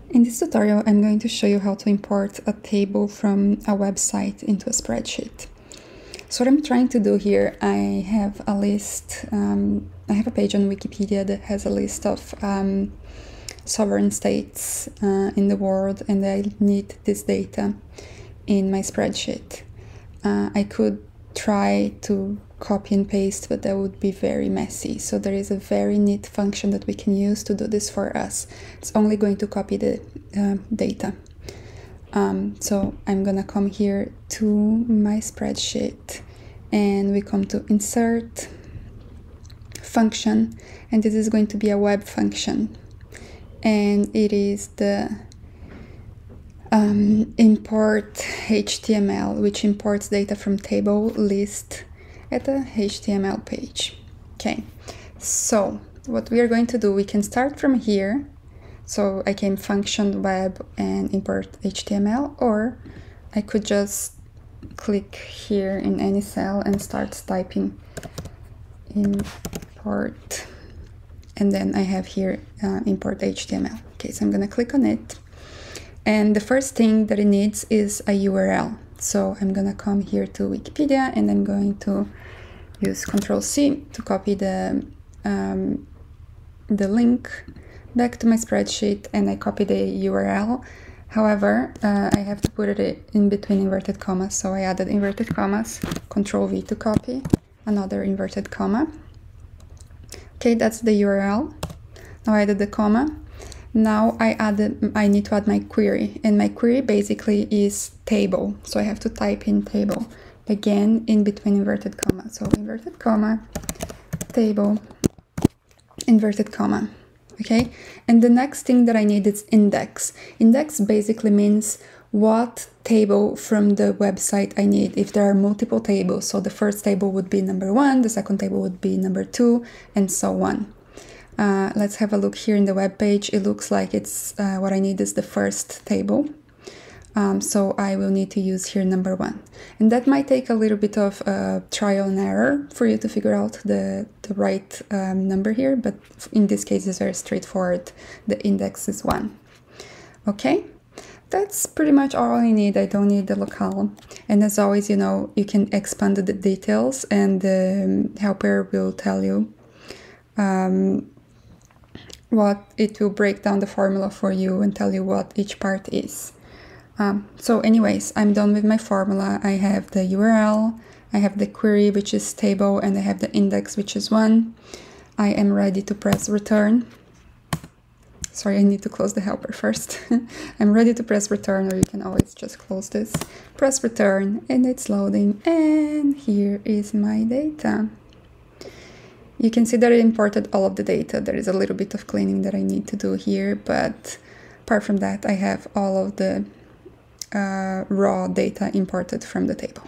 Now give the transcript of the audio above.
In this tutorial, I'm going to show you how to import a table from a website into a spreadsheet. So what I'm trying to do here, I have a list, I have a page on Wikipedia that has a list of sovereign states in the world, and I need this data in my spreadsheet. I could try to copy and paste, but that would be very messy. So there is a very neat function that we can use to do this for us. It's only going to copy the data. So I'm gonna come here to my spreadsheet and we come to insert function, and this is going to be a web function, and it is the import HTML, which imports data from table list at the HTML page. Okay, so what we are going to do, we can start from here. So I can function web and import HTML, or I could just click here in any cell and start typing import, and then I have here import HTML. Okay, so I'm gonna click on it. And the first thing that it needs is a URL. So I'm gonna come here to Wikipedia and I'm going to use Ctrl+C to copy the link back to my spreadsheet, and I copy the URL. However, I have to put it in between inverted commas, so I added inverted commas, Ctrl+V to copy, another inverted comma. Okay, that's the URL. Now I added the comma. Now I need to add my query, and my query basically is table. So I have to type in table, again in between inverted comma. So inverted comma, table, inverted comma. Okay, and the next thing that I need is index. Index basically means what table from the website I need if there are multiple tables. So the first table would be number 1, the second table would be number 2, and so on. Let's have a look here in the web page. It looks like it's what I need is the first table. So I will need to use here number 1. And that might take a little bit of trial and error for you to figure out the right number here, but in this case it's very straightforward. The index is 1. Okay, that's pretty much all I need. I don't need the locale. And as always, you know, you can expand the details, and the helper will tell you what it will break down the formula for you and tell you what each part is. So anyways, I'm done with my formula. I have the URL, I have the query, which is table, and I have the index, which is 1. I am ready to press return. Sorry, I need to close the helper first. I'm ready to press return, or you can always just close this. Press return, and it's loading, and here is my data. You can see that it imported all of the data. There is a little bit of cleaning that I need to do here, but apart from that, I have all of the raw data imported from the table.